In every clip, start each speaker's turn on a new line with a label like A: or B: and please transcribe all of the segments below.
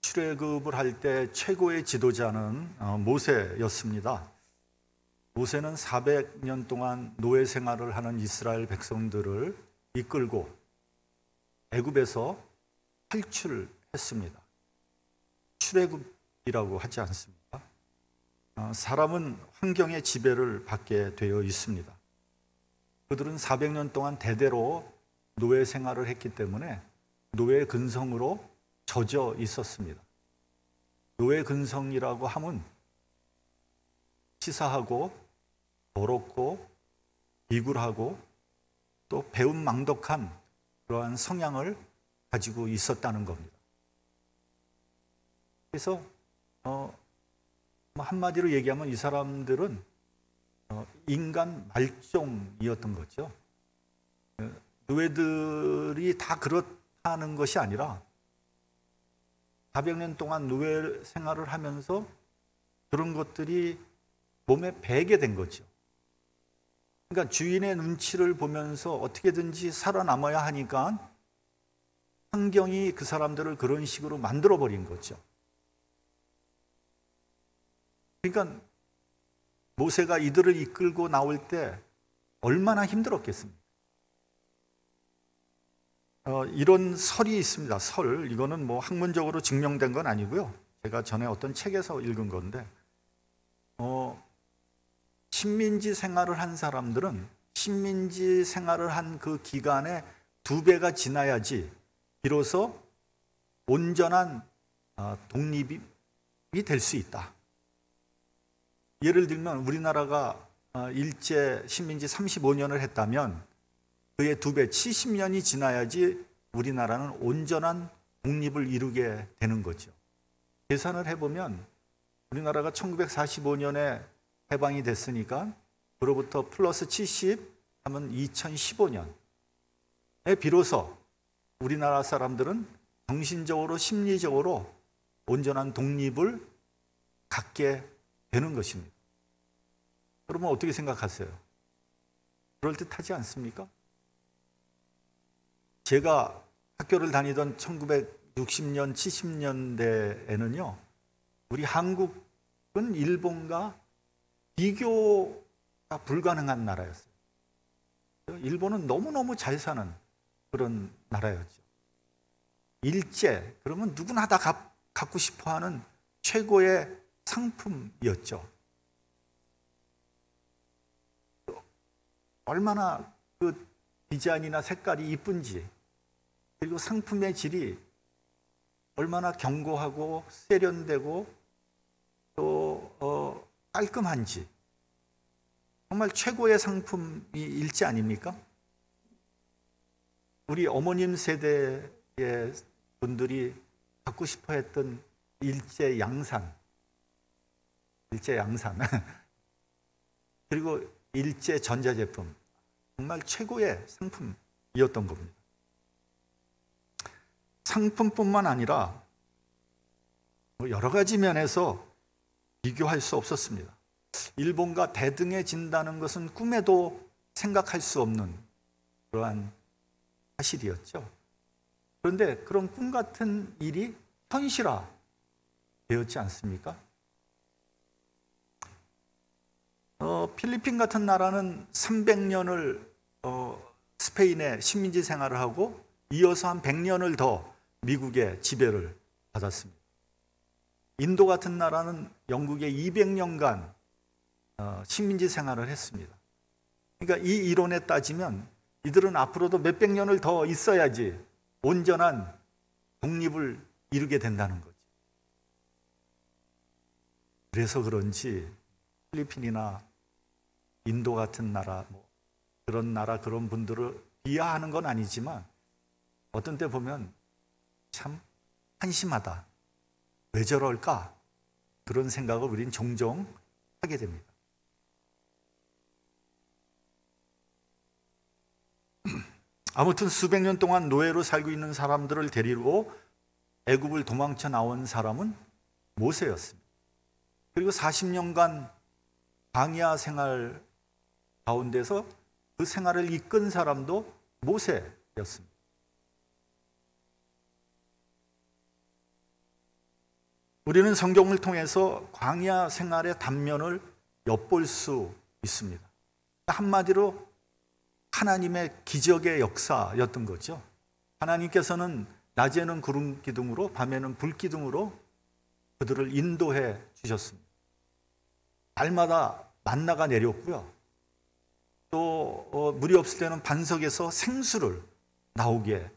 A: 출애굽을 할 때 최고의 지도자는 모세였습니다. 모세는 400년 동안 노예 생활을 하는 이스라엘 백성들을 이끌고 애굽에서 탈출했습니다. 출애굽이라고 하지 않습니까? 사람은 환경의 지배를 받게 되어 있습니다. 그들은 400년 동안 대대로 노예 생활을 했기 때문에 노예 근성으로 젖어 있었습니다. 노예 근성이라고 하면 치사하고 더럽고 비굴하고 또 배은망덕한 그러한 성향을 가지고 있었다는 겁니다. 그래서 한마디로 얘기하면 이 사람들은 인간 말종이었던 거죠. 노예들이 다 그렇다는 것이 아니라 400년 동안 노예 생활을 하면서 그런 것들이 몸에 배게 된 거죠. 그러니까 주인의 눈치를 보면서 어떻게든지 살아남아야 하니까 환경이 그 사람들을 그런 식으로 만들어버린 거죠. 그러니까 모세가 이들을 이끌고 나올 때 얼마나 힘들었겠습니까? 이런 설이 있습니다. 설, 이거는 뭐 학문적으로 증명된 건 아니고요. 제가 전에 어떤 책에서 읽은 건데 식민지 생활을 한 사람들은 식민지 생활을 한 그 기간에 2배가 지나야지 비로소 온전한 독립이 될 수 있다. 예를 들면 우리나라가 일제 식민지 35년을 했다면 그의 2배 70년이 지나야지 우리나라는 온전한 독립을 이루게 되는 거죠. 계산을 해보면 우리나라가 1945년에 해방이 됐으니까 그로부터 플러스 70 하면 2015년에 비로소 우리나라 사람들은 정신적으로 심리적으로 온전한 독립을 갖게 되는 것입니다. 그러면 어떻게 생각하세요? 그럴듯하지 않습니까? 제가 학교를 다니던 1960년, 70년대에는요, 우리 한국은 일본과 비교가 불가능한 나라였어요. 일본은 너무너무 잘 사는 그런 나라였죠. 일제, 그러면 누구나 다 갖고 싶어 하는 최고의 상품이었죠. 얼마나 그 디자인이나 색깔이 이쁜지, 그리고 상품의 질이 얼마나 견고하고 세련되고 또 깔끔한지, 정말 최고의 상품이 일제 아닙니까? 우리 어머님 세대의 분들이 갖고 싶어 했던 일제 양산 그리고 일제 전자제품, 정말 최고의 상품이었던 겁니다. 상품뿐만 아니라 여러 가지 면에서 비교할 수 없었습니다. 일본과 대등해진다는 것은 꿈에도 생각할 수 없는 그러한 사실이었죠. 그런데 그런 꿈 같은 일이 현실화 되었지 않습니까? 필리핀 같은 나라는 300년을 스페인의 식민지 생활을 하고 이어서 한 100년을 더 미국의 지배를 받았습니다. 인도 같은 나라는 영국의 200년간 식민지 생활을 했습니다. 그러니까 이 이론에 따지면 이들은 앞으로도 몇백 년을 더 있어야지 온전한 독립을 이루게 된다는 거죠. 그래서 그런지 필리핀이나 인도 같은 나라, 그런 나라, 그런 분들을 비하하는 건 아니지만 어떤 때 보면 참 한심하다. 왜 저럴까? 그런 생각을 우린 종종 하게 됩니다. 아무튼 수백 년 동안 노예로 살고 있는 사람들을 데리고 애굽을 도망쳐 나온 사람은 모세였습니다. 그리고 40년간 광야 생활 가운데서 그 생활을 이끈 사람도 모세였습니다. 우리는 성경을 통해서 광야 생활의 단면을 엿볼 수 있습니다. 한마디로 하나님의 기적의 역사였던 거죠. 하나님께서는 낮에는 구름 기둥으로 밤에는 불 기둥으로 그들을 인도해 주셨습니다. 날마다 만나가 내렸고요. 또 물이 없을 때는 반석에서 생수를 나오게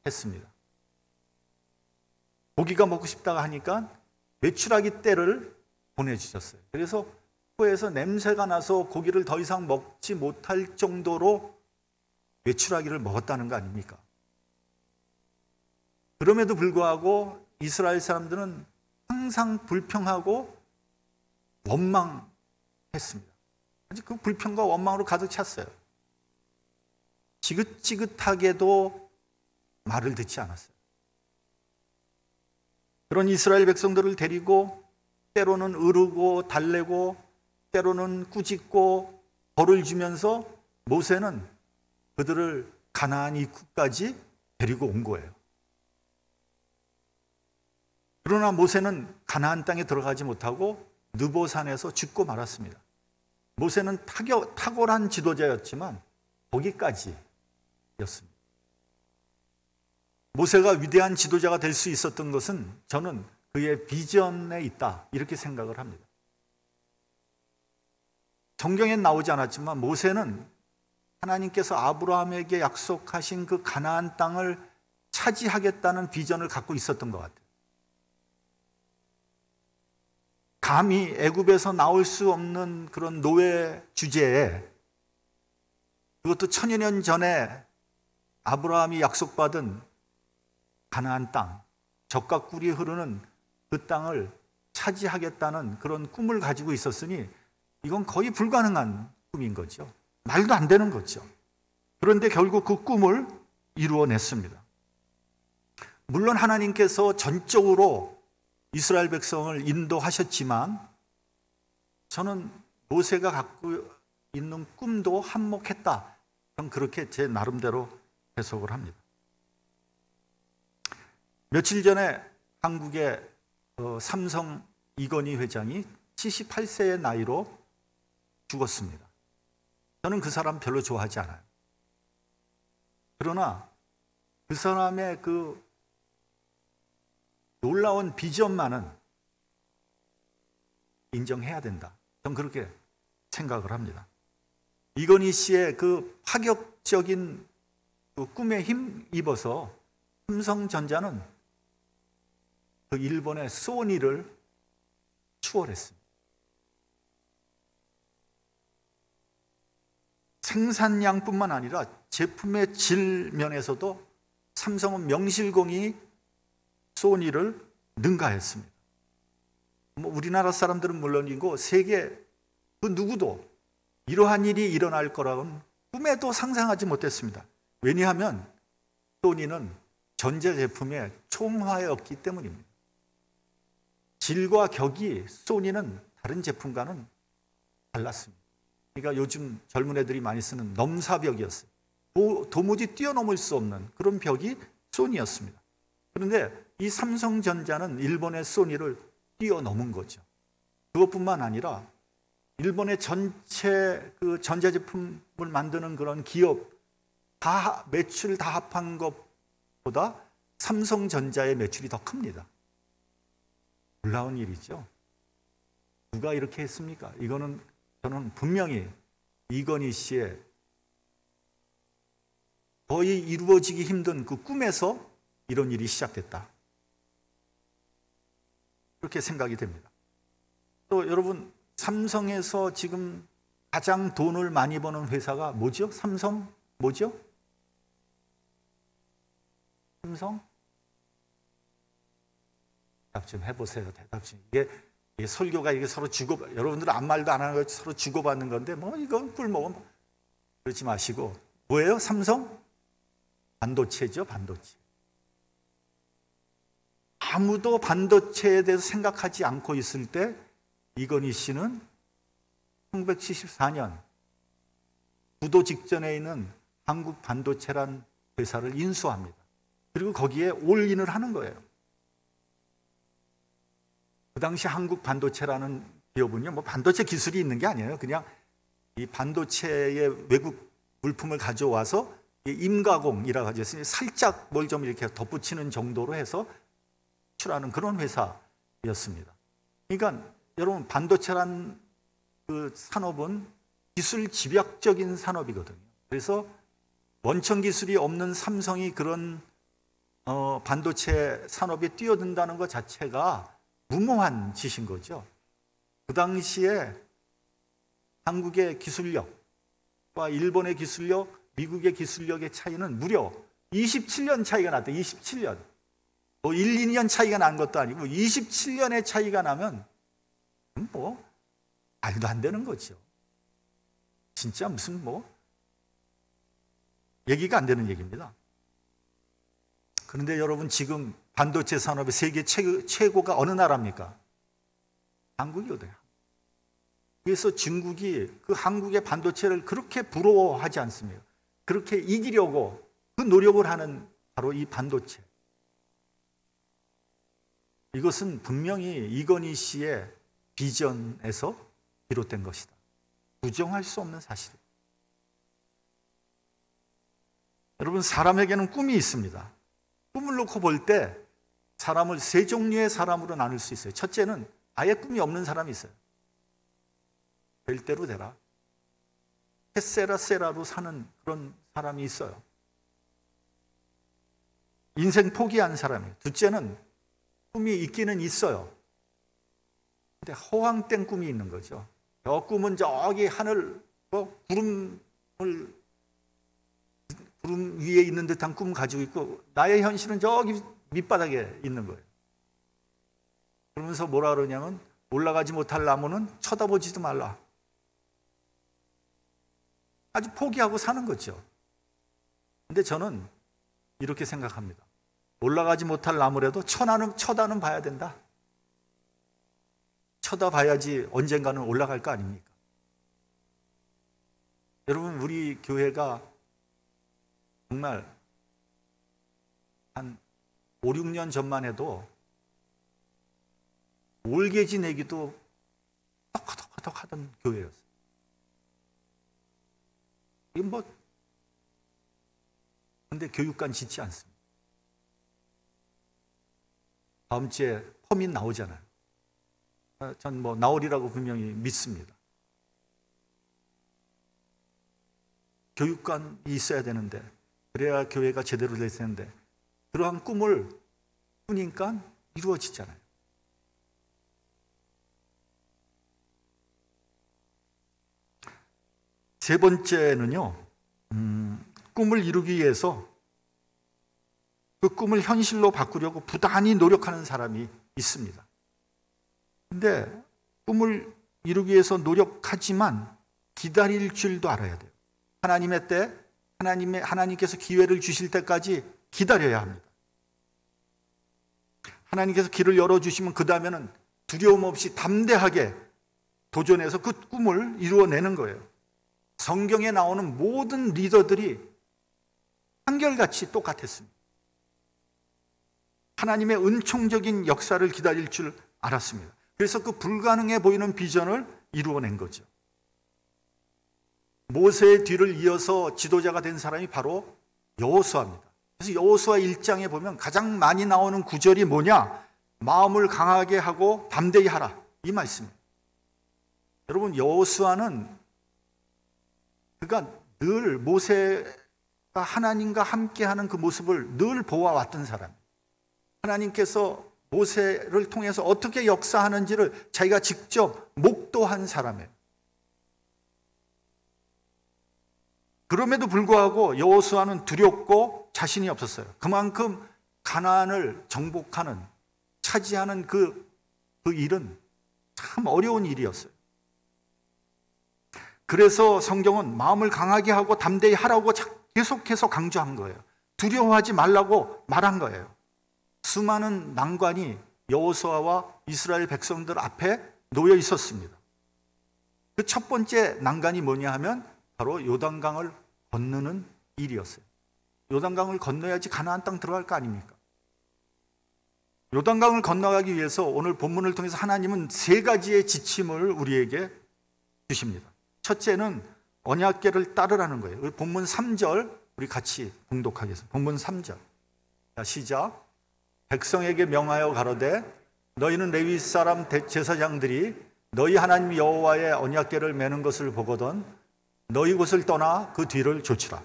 A: 했습니다. 고기가 먹고 싶다고 하니까 메추라기 떼를 보내주셨어요. 그래서 코에서 냄새가 나서 고기를 더 이상 먹지 못할 정도로 메추라기를 먹었다는 거 아닙니까? 그럼에도 불구하고 이스라엘 사람들은 항상 불평하고 원망했습니다. 그 불평과 원망으로 가득 찼어요. 지긋지긋하게도 말을 듣지 않았어요. 그런 이스라엘 백성들을 데리고 때로는 으르고 달래고 때로는 꾸짖고 벌을 주면서 모세는 그들을 가나안 입구까지 데리고 온 거예요. 그러나 모세는 가나안 땅에 들어가지 못하고 느보산에서 죽고 말았습니다. 모세는 탁월한 지도자였지만 거기까지였습니다. 모세가 위대한 지도자가 될 수 있었던 것은 저는 그의 비전에 있다 이렇게 생각을 합니다. 성경엔 나오지 않았지만 모세는 하나님께서 아브라함에게 약속하신 그 가나안 땅을 차지하겠다는 비전을 갖고 있었던 것 같아요. 감히 애굽에서 나올 수 없는 그런 노예 주제에, 그것도 천여 년 전에 아브라함이 약속받은 가나안 땅, 젖과 꿀이 흐르는 그 땅을 차지하겠다는 그런 꿈을 가지고 있었으니 이건 거의 불가능한 꿈인 거죠. 말도 안 되는 거죠. 그런데 결국 그 꿈을 이루어냈습니다. 물론 하나님께서 전적으로 이스라엘 백성을 인도하셨지만 저는 모세가 갖고 있는 꿈도 한몫했다. 저는 그렇게 제 나름대로 해석을 합니다. 며칠 전에 한국의 삼성 이건희 회장이 78세의 나이로 죽었습니다. 저는 그 사람 별로 좋아하지 않아요. 그러나 그 사람의 그 놀라운 비전만은 인정해야 된다. 저는 그렇게 생각을 합니다. 이건희 씨의 그 파격적인 그 꿈에 힘입어서 삼성전자는 그 일본의 소니를 추월했습니다. 생산량뿐만 아니라 제품의 질 면에서도 삼성은 명실공히 소니를 능가했습니다. 우리나라 사람들은 물론이고 세계 그 누구도 이러한 일이 일어날 거라고는 꿈에도 상상하지 못했습니다. 왜냐하면 소니는 전자제품의 총화였기 때문입니다. 질과 격이 소니는 다른 제품과는 달랐습니다. 그러니까 요즘 젊은 애들이 많이 쓰는 넘사벽이었어요. 도무지 뛰어넘을 수 없는 그런 벽이 소니였습니다. 그런데 이 삼성전자는 일본의 소니를 뛰어넘은 거죠. 그것뿐만 아니라 일본의 전체 그 전자제품을 만드는 그런 기업 다 매출 다 합한 것보다 삼성전자의 매출이 더 큽니다. 놀라운 일이죠. 누가 이렇게 했습니까? 이거는 저는 분명히 이건희 씨의 거의 이루어지기 힘든 그 꿈에서 이런 일이 시작됐다. 그렇게 생각이 됩니다. 또 여러분, 삼성에서 지금 가장 돈을 많이 버는 회사가 뭐죠? 삼성 뭐죠? 삼성? 대답 좀 해보세요. 대답 좀. 이게 설교가 이게 서로 여러분들은 아무 말도 안 하는 거 서로 주고받는 건데 뭐 이건 꿀먹으면 그러지 마시고 뭐예요? 삼성? 반도체죠, 반도체. 아무도 반도체에 대해서 생각하지 않고 있을 때 이건희 씨는 1974년 부도 직전에 있는 한국 반도체란 회사를 인수합니다. 그리고 거기에 올인을 하는 거예요. 그 당시 한국 반도체라는 기업은요, 뭐 반도체 기술이 있는 게 아니에요. 그냥 이 반도체의 외국 물품을 가져와서 임가공이라고 하죠. 살짝 뭘 좀 이렇게 덧붙이는 정도로 해서 수출하는 그런 회사였습니다. 그러니까 여러분, 반도체란 그 산업은 기술 집약적인 산업이거든요. 그래서 원천 기술이 없는 삼성이 그런 반도체 산업에 뛰어든다는 것 자체가 무모한 짓인 거죠. 그 당시에 한국의 기술력과 일본의 기술력, 미국의 기술력의 차이는 무려 27년 차이가 났다. 27년. 뭐 1, 2년 차이가 난 것도 아니고 27년의 차이가 나면 뭐 말도 안 되는 거죠. 진짜 무슨 뭐 얘기가 안 되는 얘기입니다. 그런데 여러분, 지금 반도체 산업의 세계 최고가 어느 나라입니까? 한국이거든요. 그래서 중국이 그 한국의 반도체를 그렇게 부러워하지 않습니다. 그렇게 이기려고 그 노력을 하는 바로 이 반도체. 이것은 분명히 이건희 씨의 비전에서 비롯된 것이다. 부정할 수 없는 사실이에요. 여러분, 사람에게는 꿈이 있습니다. 꿈을 놓고 볼 때 사람을 세 종류의 사람으로 나눌 수 있어요. 첫째는 아예 꿈이 없는 사람이 있어요. 될 대로 되라. 헤세라세라로 사는 그런 사람이 있어요. 인생 포기한 사람이에요. 둘째는 꿈이 있기는 있어요. 근데 허황된 꿈이 있는 거죠. 저 꿈은 저기 하늘, 구름 위에 있는 듯한 꿈 가지고 있고 나의 현실은 저기 밑바닥에 있는 거예요. 그러면서 뭐라 그러냐면 올라가지 못할 나무는 쳐다보지도 말라. 아주 포기하고 사는 거죠. 근데 저는 이렇게 생각합니다. 올라가지 못할 나무라도 쳐다는 봐야 된다. 쳐다봐야지 언젠가는 올라갈 거 아닙니까? 여러분, 우리 교회가 정말 한 5, 6년 전만 해도 올개지 내기도 떡떡떡 하던 교회였어요. 이건 뭐, 근데 교육관 짓지 않습니다. 다음 주에 퍼밋 나오잖아요. 전 뭐 나오리라고 분명히 믿습니다. 교육관이 있어야 되는데, 그래야 교회가 제대로 될 텐데, 그러한 꿈을 꾸니까 이루어지잖아요. 세 번째는요, 꿈을 이루기 위해서 그 꿈을 현실로 바꾸려고 부단히 노력하는 사람이 있습니다. 근데 꿈을 이루기 위해서 노력하지만 기다릴 줄도 알아야 돼요. 하나님의 때, 하나님께서 기회를 주실 때까지 기다려야 합니다. 하나님께서 길을 열어주시면 그 다음에는 두려움 없이 담대하게 도전해서 그 꿈을 이루어내는 거예요. 성경에 나오는 모든 리더들이 한결같이 똑같았습니다. 하나님의 은총적인 역사를 기다릴 줄 알았습니다. 그래서 그 불가능해 보이는 비전을 이루어낸 거죠. 모세의 뒤를 이어서 지도자가 된 사람이 바로 여호수아입니다. 그래서 여호수아 1장에 보면 가장 많이 나오는 구절이 뭐냐? 마음을 강하게 하고 담대히 하라. 이 말씀이에요. 여러분, 여호수아는 그가 늘 모세가 하나님과 함께하는 그 모습을 늘 보아왔던 사람이에요. 하나님께서 모세를 통해서 어떻게 역사하는지를 자기가 직접 목도한 사람이에요. 그럼에도 불구하고 여호수아는 두렵고 자신이 없었어요. 그만큼 가나안을 정복하는, 차지하는 그 일은 참 어려운 일이었어요. 그래서 성경은 마음을 강하게 하고 담대히 하라고 계속해서 강조한 거예요. 두려워하지 말라고 말한 거예요. 수많은 난관이 여호수아와 이스라엘 백성들 앞에 놓여 있었습니다. 그 첫 번째 난관이 뭐냐 하면 바로 요단강을 건너는 일이었어요. 요단강을 건너야지 가나안 땅 들어갈 거 아닙니까? 요단강을 건너가기 위해서 오늘 본문을 통해서 하나님은 세 가지의 지침을 우리에게 주십니다. 첫째는 언약궤를 따르라는 거예요. 본문 3절 우리 같이 봉독하겠습니다. 본문 3절. 자, 시작. 백성에게 명하여 가로되 너희는 레위 사람 제사장들이 너희 하나님 여호와의 언약궤를 매는 것을 보거든 너희 곳을 떠나 그 뒤를 좇으라.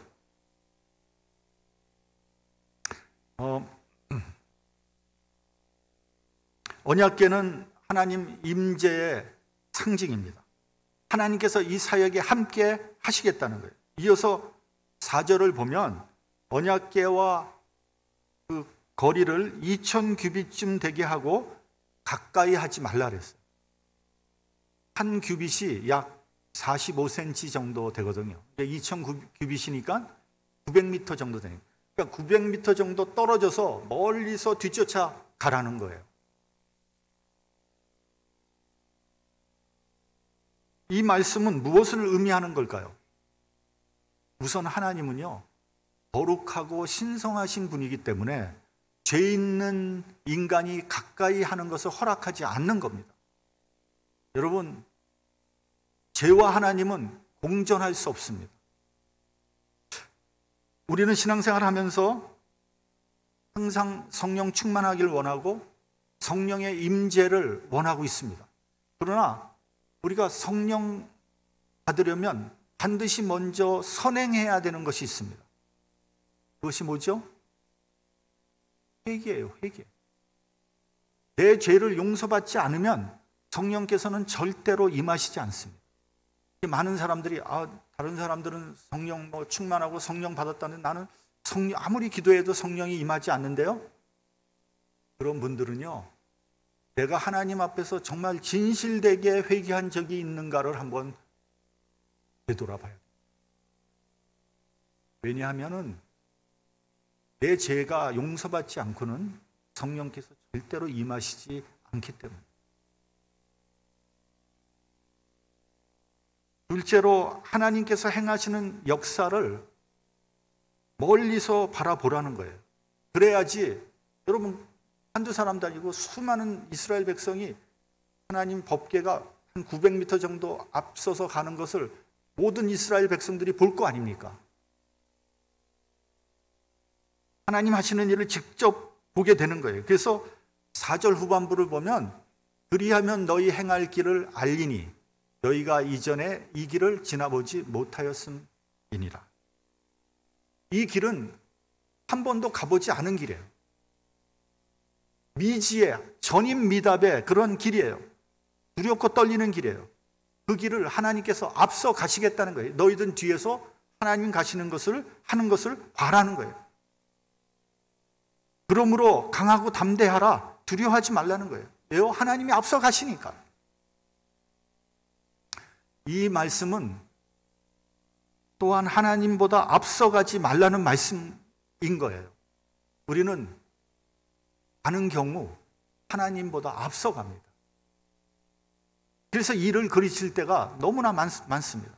A: 언약궤는 하나님 임재의 상징입니다. 하나님께서 이 사역에 함께 하시겠다는 거예요. 이어서 4절을 보면 언약궤와 그 거리를 2000규빗쯤 되게 하고 가까이 하지 말라 그랬어요. 한 규빗이 약 45cm 정도 되거든요. 2000규빗이니까 900m 정도 되니까. 그러니까 900m 정도 떨어져서 멀리서 뒤쫓아 가라는 거예요. 이 말씀은 무엇을 의미하는 걸까요? 우선 하나님은요, 거룩하고 신성하신 분이기 때문에 죄 있는 인간이 가까이 하는 것을 허락하지 않는 겁니다. 여러분, 죄와 하나님은 공존할 수 없습니다. 우리는 신앙생활 하면서 항상 성령 충만하기를 원하고 성령의 임재를 원하고 있습니다. 그러나 우리가 성령 받으려면 반드시 먼저 선행해야 되는 것이 있습니다. 그것이 뭐죠? 회개예요, 회개. 내 죄를 용서받지 않으면 성령께서는 절대로 임하시지 않습니다. 많은 사람들이 다른 사람들은 성령 충만하고 성령 받았다는데 나는 성령 아무리 기도해도 성령이 임하지 않는데요. 그런 분들은요, 내가 하나님 앞에서 정말 진실되게 회개한 적이 있는가를 한번 되돌아봐야 돼요. 왜냐하면 내 죄가 용서받지 않고는 성령께서 절대로 임하시지 않기 때문에. 둘째로 하나님께서 행하시는 역사를 멀리서 바라보라는 거예요. 그래야지 여러분 한두 사람도 아니고 수많은 이스라엘 백성이 하나님 법궤가 한 900m 정도 앞서서 가는 것을 모든 이스라엘 백성들이 볼 거 아닙니까? 하나님 하시는 일을 직접 보게 되는 거예요. 그래서 4절 후반부를 보면 그리하면 너희 행할 길을 알리니 너희가 이전에 이 길을 지나보지 못하였음이니라. 이 길은 한 번도 가보지 않은 길이에요. 미지의 전임미답의 그런 길이에요. 두렵고 떨리는 길이에요. 그 길을 하나님께서 앞서 가시겠다는 거예요. 너희들 뒤에서 하나님 가시는 것을 하는 것을 바라는 거예요. 그러므로 강하고 담대하라. 두려워하지 말라는 거예요. 왜요? 하나님이 앞서 가시니까. 이 말씀은 또한 하나님보다 앞서가지 말라는 말씀인 거예요. 우리는 가는 경우 하나님보다 앞서갑니다. 그래서 일을 그르칠 때가 너무나 많습니다.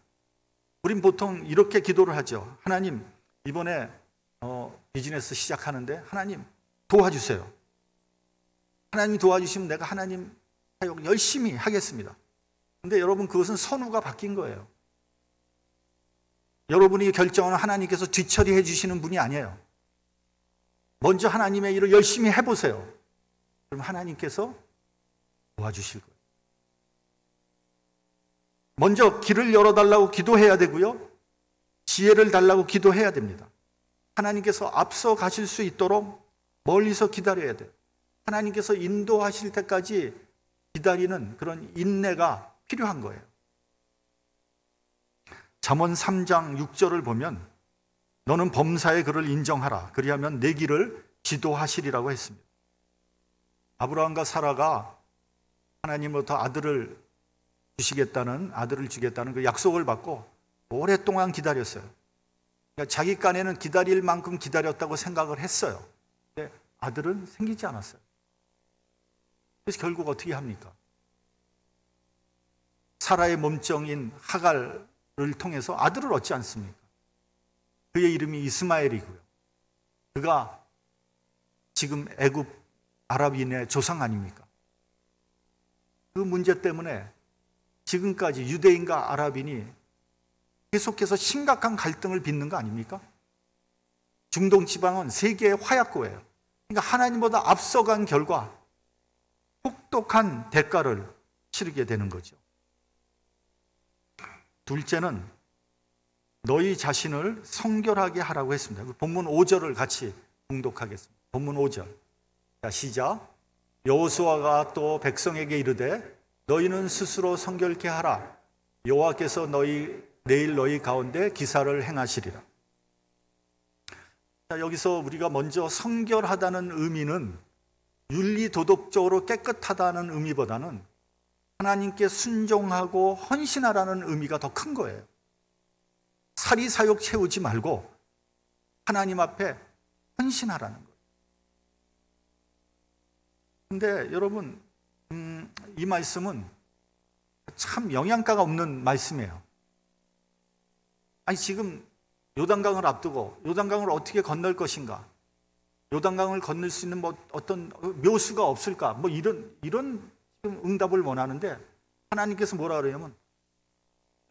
A: 우린 보통 이렇게 기도를 하죠. 하나님, 이번에 비즈니스 시작하는데 하나님 도와주세요. 하나님 도와주시면 내가 하나님 사역 열심히 하겠습니다. 근데 여러분, 그것은 선우가 바뀐 거예요. 여러분이 결정은 하나님께서 뒤처리해 주시는 분이 아니에요. 먼저 하나님의 일을 열심히 해보세요. 그럼 하나님께서 도와주실 거예요. 먼저 길을 열어달라고 기도해야 되고요. 지혜를 달라고 기도해야 됩니다. 하나님께서 앞서 가실 수 있도록 멀리서 기다려야 돼요. 하나님께서 인도하실 때까지 기다리는 그런 인내가 필요한 거예요. 잠언 3장 6절을 보면 너는 범사의 그를 인정하라. 그리하면 내 길을 지도하시리라고 했습니다. 아브라함과 사라가 하나님으로부터 아들을 주겠다는 그 약속을 받고 오랫동안 기다렸어요. 그러니까 자기 깐에는 기다릴 만큼 기다렸다고 생각을 했어요. 근데 아들은 생기지 않았어요. 그래서 결국 어떻게 합니까? 사라의 몸종인 하갈을 통해서 아들을 얻지 않습니까? 그의 이름이 이스마엘이고요. 그가 지금 애굽 아랍인의 조상 아닙니까? 그 문제 때문에 지금까지 유대인과 아랍인이 계속해서 심각한 갈등을 빚는 거 아닙니까? 중동 지방은 세계의 화약고예요. 그러니까 하나님보다 앞서간 결과 혹독한 대가를 치르게 되는 거죠. 둘째는 너희 자신을 성결하게 하라고 했습니다. 본문 5절을 같이 봉독하겠습니다. 본문 5절. 자, 시작. 여호수아가 또 백성에게 이르되 너희는 스스로 성결케 하라. 여호와께서 내일 너희 가운데 기사를 행하시리라. 자, 여기서 우리가 먼저 성결하다는 의미는 윤리 도덕적으로 깨끗하다는 의미보다는 하나님께 순종하고 헌신하라는 의미가 더 큰 거예요. 사리사욕 채우지 말고 하나님 앞에 헌신하라는 거예요. 근데 여러분, 이 말씀은 참 영양가가 없는 말씀이에요. 아니, 지금 요단강을 앞두고 요단강을 어떻게 건널 것인가? 요단강을 건널 수 있는 뭐 어떤 묘수가 없을까? 뭐 이런 지금 응답을 원하는데 하나님께서 뭐라 그러냐면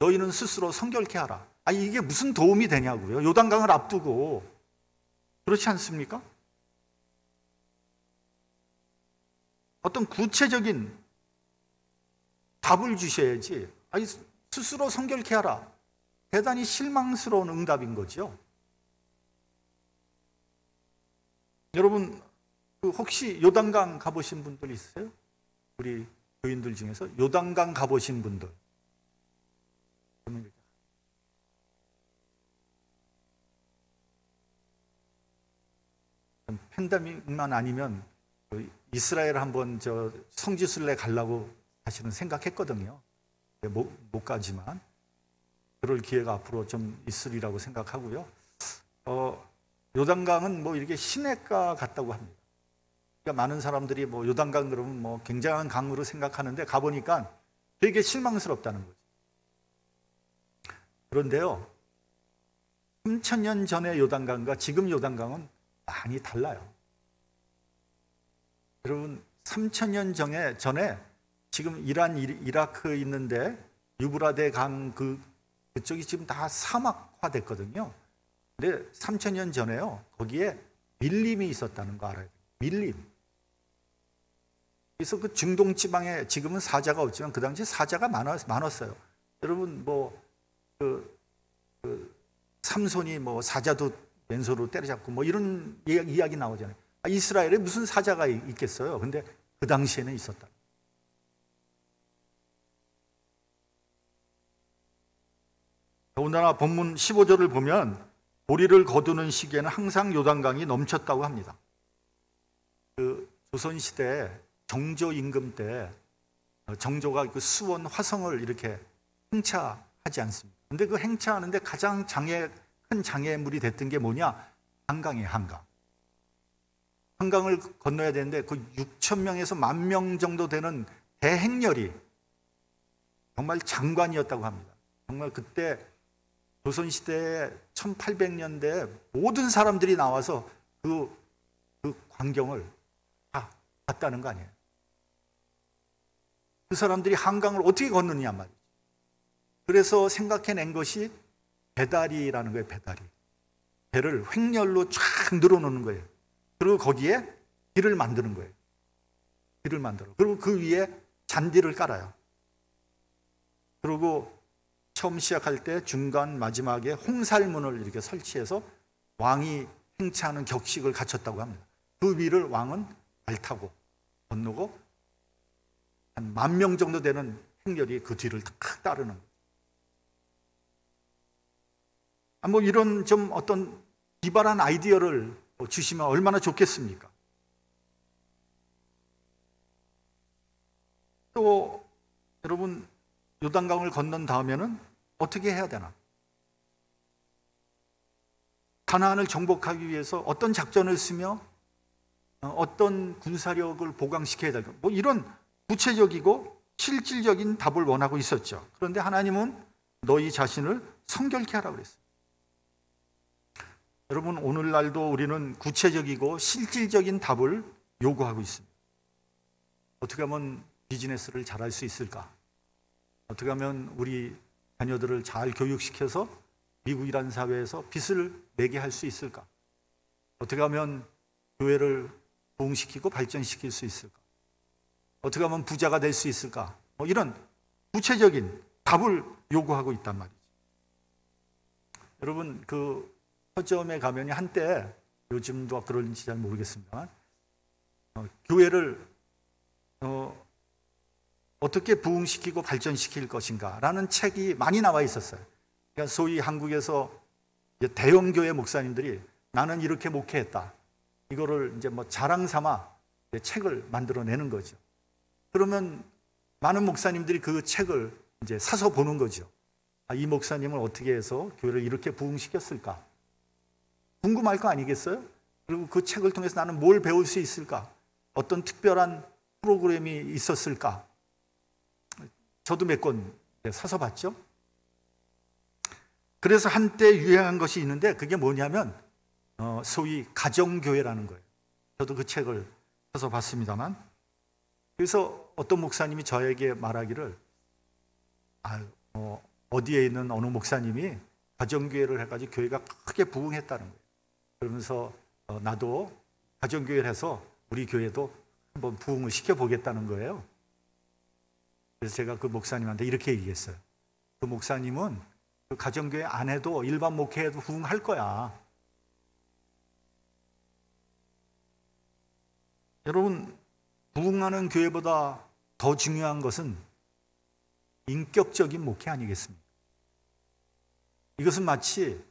A: 너희는 스스로 성결케 하라. 아니, 이게 무슨 도움이 되냐고요? 요단강을 앞두고. 그렇지 않습니까? 어떤 구체적인 답을 주셔야지. 아니, 스스로 성결케 하라. 대단히 실망스러운 응답인 거죠. 여러분, 혹시 요단강 가보신 분들 있으세요? 우리 교인들 중에서 요단강 가보신 분들. 팬데믹만 아니면 이스라엘 한번 성지순례 가려고 사실은 생각했거든요. 못 가지만 그럴 기회가 앞으로 좀 있으리라고 생각하고요. 요단강은 뭐 이렇게 시냇가 같다고 합니다. 그러니까 많은 사람들이 뭐 요단강 그러면 뭐 굉장한 강으로 생각하는데 가보니까 되게 실망스럽다는 거죠. 그런데요, 3000년 전의 요단강과 지금 요단강은 많이 달라요. 여러분, 3000년 전에 지금 이란, 이라크 있는데 유브라데 강 그쪽이 지금 다 사막화 됐거든요. 근데 3000년 전에요, 거기에 밀림이 있었다는 거 알아요? 밀림. 그래서 그 중동 지방에 지금은 사자가 없지만 그 당시 사자가 많았어요. 여러분, 삼손이 뭐 사자도 왼손으로 때려잡고 뭐 이런 이야기 나오잖아요. 이스라엘에 무슨 사자가 있겠어요? 근데 그 당시에는 있었다. 더군다나 본문 15절을 보면 보리를 거두는 시기에는 항상 요단강이 넘쳤다고 합니다. 그 조선시대 정조 임금 때 정조가 그 수원 화성을 이렇게 행차하지 않습니까? 근데 그 행차하는데 가장 큰 장애물이 됐던 게 뭐냐? 한강이에요, 한강. 한강을 건너야 되는데 그 6,000명에서 10,000명 정도 되는 대행렬이 정말 장관이었다고 합니다. 정말 그때 조선시대 1800년대에 모든 사람들이 나와서 그 광경을 다 봤다는 거 아니에요. 그 사람들이 한강을 어떻게 건너느냐 말이죠. 그래서 생각해낸 것이 배다리라는 거예요, 배다리. 배를 횡렬로 쫙 늘어놓는 거예요. 그리고 거기에 길을 만드는 거예요. 길을 만들어. 그리고 그 위에 잔디를 깔아요. 그리고 처음 시작할 때 중간 마지막에 홍살문을 이렇게 설치해서 왕이 행차하는 격식을 갖췄다고 합니다. 그 위를 왕은 발 타고 건너고 한 10,000명 정도 되는 행렬이 그 뒤를 탁 따르는 거예요. 뭐 이런 좀 어떤 기발한 아이디어를 주시면 얼마나 좋겠습니까? 또 여러분, 요단강을 건넌 다음에는 어떻게 해야 되나? 가나안을 정복하기 위해서 어떤 작전을 쓰며 어떤 군사력을 보강시켜야 될까? 뭐 이런 구체적이고 실질적인 답을 원하고 있었죠. 그런데 하나님은 너희 자신을 성결케 하라고 그랬어요. 여러분, 오늘날도 우리는 구체적이고 실질적인 답을 요구하고 있습니다. 어떻게 하면 비즈니스를 잘할 수 있을까? 어떻게 하면 우리 자녀들을 잘 교육시켜서 미국이라는 사회에서 빚을 내게 할 수 있을까? 어떻게 하면 교회를 부흥시키고 발전시킬 수 있을까? 어떻게 하면 부자가 될 수 있을까? 이런 구체적인 답을 요구하고 있단 말이죠. 여러분, 그 서점에 가면 한때, 요즘도 그런지 잘 모르겠습니다만, 교회를 어떻게 부흥시키고 발전시킬 것인가 라는 책이 많이 나와 있었어요. 그러니까 소위 한국에서 대형 교회 목사님들이 나는 이렇게 목회했다, 이거를 이제 뭐 자랑 삼아 책을 만들어내는 거죠. 그러면 많은 목사님들이 그 책을 이제 사서 보는 거죠. 이 목사님은 어떻게 해서 교회를 이렇게 부흥시켰을까? 궁금할 거 아니겠어요? 그리고 그 책을 통해서 나는 뭘 배울 수 있을까? 어떤 특별한 프로그램이 있었을까? 저도 몇 권 사서 봤죠. 그래서 한때 유행한 것이 있는데 그게 뭐냐면 소위 가정교회라는 거예요. 저도 그 책을 사서 봤습니다만, 그래서 어떤 목사님이 저에게 말하기를 어디에 있는 어느 목사님이 가정교회를 해가지고 교회가 크게 부흥했다는 거예요. 그러면서 나도 가정교회를 해서 우리 교회도 한번 부흥을 시켜보겠다는 거예요. 그래서 제가 그 목사님한테 이렇게 얘기했어요. 그 목사님은 그 가정교회 안 해도 일반 목회해도 부흥할 거야. 여러분, 부흥하는 교회보다 더 중요한 것은 인격적인 목회 아니겠습니까? 이것은 마치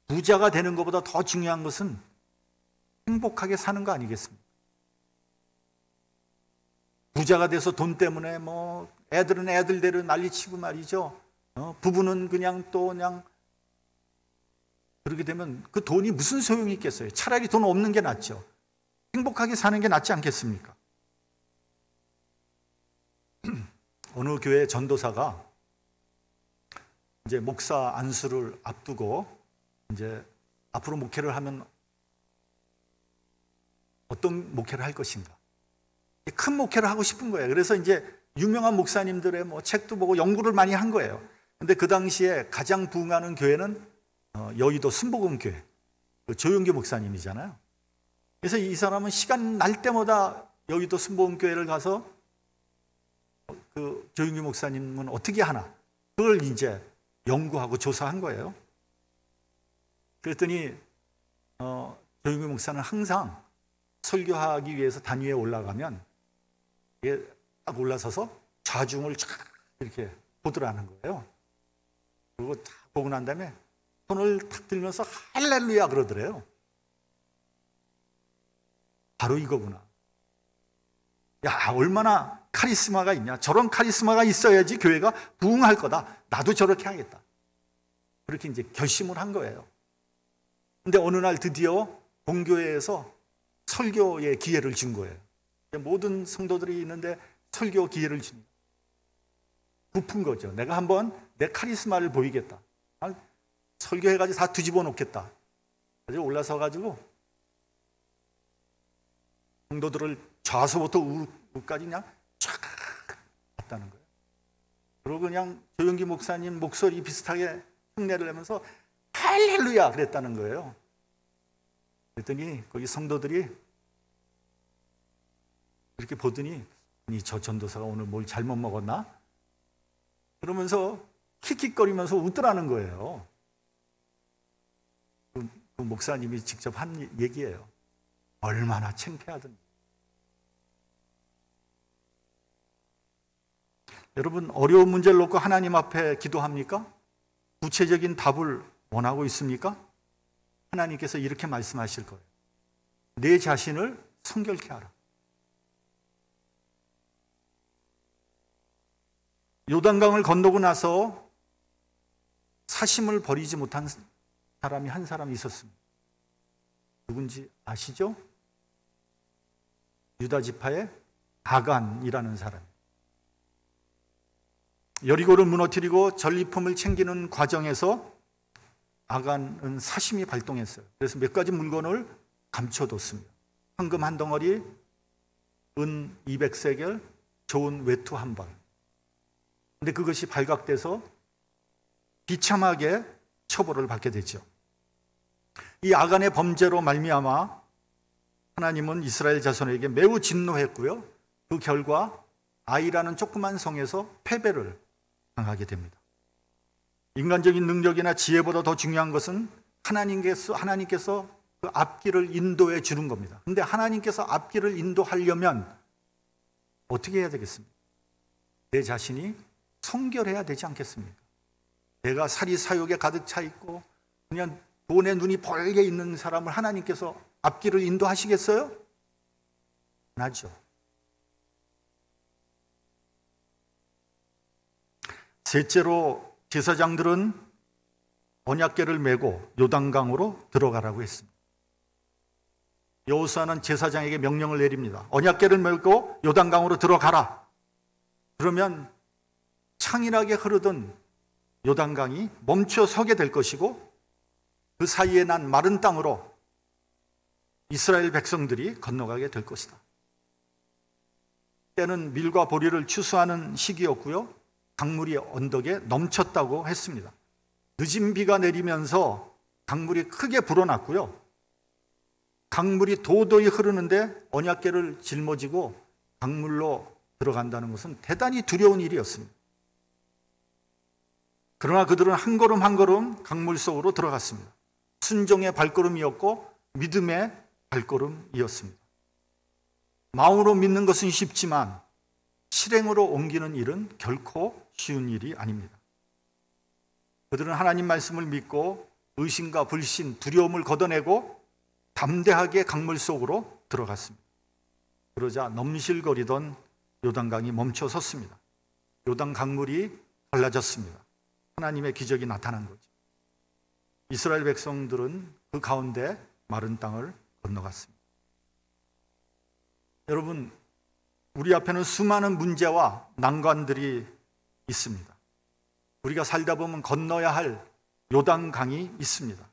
A: 부자가 되는 것보다 더 중요한 것은 행복하게 사는 거 아니겠습니까? 부자가 돼서 돈 때문에 뭐 애들은 애들대로 난리치고 말이죠. 부부는 그냥 그렇게 되면 그 돈이 무슨 소용이 있겠어요? 차라리 돈 없는 게 낫죠. 행복하게 사는 게 낫지 않겠습니까? 어느 교회 전도사가 이제 목사 안수를 앞두고 이제 앞으로 목회를 하면 어떤 목회를 할 것인가? 큰 목회를 하고 싶은 거예요. 그래서 이제 유명한 목사님들의 뭐 책도 보고 연구를 많이 한 거예요. 근데 그 당시에 가장 부흥하는 교회는 여의도 순복음교회, 조용기 목사님이잖아요. 그래서 이 사람은 시간 날 때마다 여의도 순복음교회를 가서 그 조용기 목사님은 어떻게 하나, 그걸 이제 연구하고 조사한 거예요. 그랬더니 조용기 목사는 항상 설교하기 위해서 단위에 올라가면 이게 딱 올라서서 좌중을 쫙 이렇게 보더라는 거예요. 그리고 딱 보고 난 다음에 손을 탁 들면서 할렐루야 그러더래요. 바로 이거구나. 야, 얼마나 카리스마가 있냐. 저런 카리스마가 있어야지 교회가 부흥할 거다. 나도 저렇게 하겠다. 그렇게 이제 결심을 한 거예요. 근데 어느 날 드디어 본교회에서 설교의 기회를 준 거예요. 모든 성도들이 있는데 설교 기회를 주니 부푼 거죠. 내가 한번 내 카리스마를 보이겠다. 설교해가지고 다 뒤집어 놓겠다. 그래서 올라서가지고 성도들을 좌서부터 우까지 그냥 쫙 갔다는 거예요. 그리고 그냥 조용기 목사님 목소리 비슷하게 흉내를 내면서 할렐루야 그랬다는 거예요. 그랬더니 거기 성도들이 이렇게 보더니 저 전도사가 오늘 뭘 잘못 먹었나? 그러면서 킥킥거리면서 웃더라는 거예요. 그 목사님이 직접 한 얘기예요. 얼마나 창피하든지. 여러분, 어려운 문제를 놓고 하나님 앞에 기도합니까? 구체적인 답을 원하고 있습니까? 하나님께서 이렇게 말씀하실 거예요. 내 자신을 성결케 하라. 요단강을 건너고 나서 사심을 버리지 못한 사람이 한 사람이 있었습니다. 누군지 아시죠? 유다 지파의 아간이라는 사람. 여리고를 무너뜨리고 전리품을 챙기는 과정에서 아간은 사심이 발동했어요. 그래서 몇 가지 물건을 감춰뒀습니다. 황금 한 덩어리, 은 200세겔, 좋은 외투 한 벌. 근데 그것이 발각돼서 비참하게 처벌을 받게 되죠. 이 아간의 범죄로 말미암아 하나님은 이스라엘 자손에게 매우 진노했고요. 그 결과 아이라는 조그만 성에서 패배를 당하게 됩니다. 인간적인 능력이나 지혜보다 더 중요한 것은 하나님께서 그 앞길을 인도해 주는 겁니다. 근데 하나님께서 앞길을 인도하려면 어떻게 해야 되겠습니까? 내 자신이 성결해야 되지 않겠습니까? 내가 사리사욕에 가득 차 있고 그냥 돈에 눈이 벌게 있는 사람을 하나님께서 앞길을 인도하시겠어요? 안 하죠. 셋째로 제사장들은 언약궤를 메고 요단강으로 들어가라고 했습니다. 여호수아는 제사장에게 명령을 내립니다. 언약궤를 메고 요단강으로 들어가라. 그러면 창일하게 흐르던 요단강이 멈춰 서게 될 것이고 그 사이에 난 마른 땅으로 이스라엘 백성들이 건너가게 될 것이다. 때는 밀과 보리를 추수하는 시기였고요. 강물이 언덕에 넘쳤다고 했습니다. 늦은 비가 내리면서 강물이 크게 불어났고요. 강물이 도도히 흐르는데 언약궤를 짊어지고 강물로 들어간다는 것은 대단히 두려운 일이었습니다. 그러나 그들은 한 걸음 한 걸음 강물 속으로 들어갔습니다. 순종의 발걸음이었고 믿음의 발걸음이었습니다. 마음으로 믿는 것은 쉽지만 실행으로 옮기는 일은 결코 쉬운 일이 아닙니다. 그들은 하나님 말씀을 믿고 의심과 불신, 두려움을 걷어내고 담대하게 강물 속으로 들어갔습니다. 그러자 넘실거리던 요단강이 멈춰 섰습니다. 요단 강물이 갈라졌습니다. 하나님의 기적이 나타난 거죠. 이스라엘 백성들은 그 가운데 마른 땅을 건너갔습니다. 여러분, 우리 앞에는 수많은 문제와 난관들이 있습니다. 우리가 살다 보면 건너야 할 요단강이 있습니다.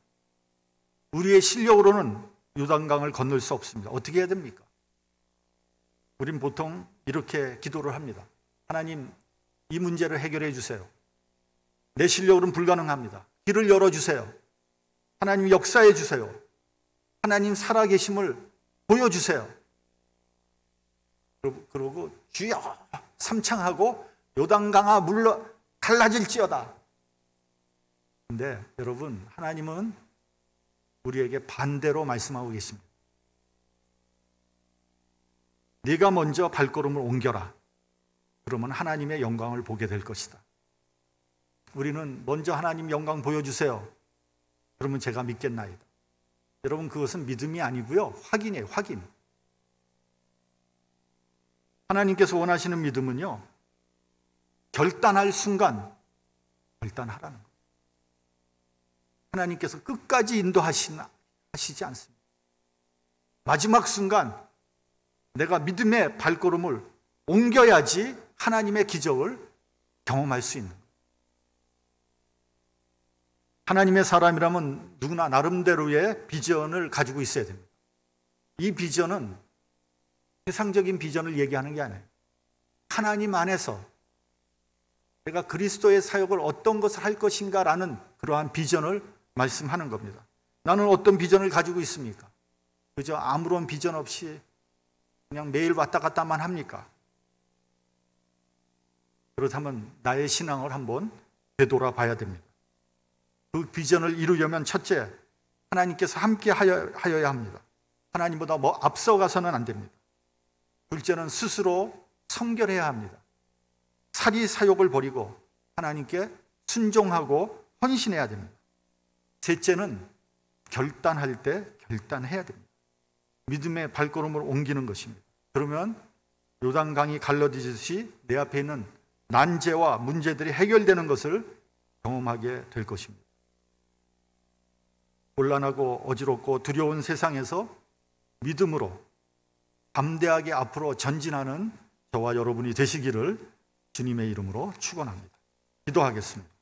A: 우리의 실력으로는 요단강을 건널 수 없습니다. 어떻게 해야 됩니까? 우린 보통 이렇게 기도를 합니다. 하나님, 이 문제를 해결해 주세요. 내 실력으로는 불가능합니다. 길을 열어주세요. 하나님 역사해 주세요. 하나님 살아계심을 보여주세요. 그러고 주여 삼창하고 요단강아 물러 갈라질지어다. 근데 여러분, 하나님은 우리에게 반대로 말씀하고 계십니다. 네가 먼저 발걸음을 옮겨라. 그러면 하나님의 영광을 보게 될 것이다. 우리는 먼저 하나님 영광 보여주세요. 그러면 제가 믿겠나이다. 여러분, 그것은 믿음이 아니고요, 확인이에요. 확인. 하나님께서 원하시는 믿음은요, 결단할 순간 결단하라는 거예요. 하나님께서 끝까지 인도하시지 않습니다. 마지막 순간 내가 믿음의 발걸음을 옮겨야지 하나님의 기적을 경험할 수 있는 거예요. 하나님의 사람이라면 누구나 나름대로의 비전을 가지고 있어야 됩니다. 이 비전은 세상적인 비전을 얘기하는 게 아니에요. 하나님 안에서 내가 그리스도의 사역을 어떤 것을 할 것인가라는 그러한 비전을 말씀하는 겁니다. 나는 어떤 비전을 가지고 있습니까? 그저 아무런 비전 없이 그냥 매일 왔다 갔다만 합니까? 그렇다면 나의 신앙을 한번 되돌아봐야 됩니다. 그 비전을 이루려면 첫째, 하나님께서 함께 하여야 합니다. 하나님보다 앞서가서는 안 됩니다. 둘째는 스스로 성결해야 합니다. 사리사욕을 버리고 하나님께 순종하고 헌신해야 됩니다. 셋째는 결단할 때 결단해야 됩니다. 믿음의 발걸음을 옮기는 것입니다. 그러면 요단강이 갈라지듯이 내 앞에 있는 난제와 문제들이 해결되는 것을 경험하게 될 것입니다. 곤란하고 어지럽고 두려운 세상에서 믿음으로 담대하게 앞으로 전진하는 저와 여러분이 되시기를 주님의 이름으로 축원합니다. 기도하겠습니다.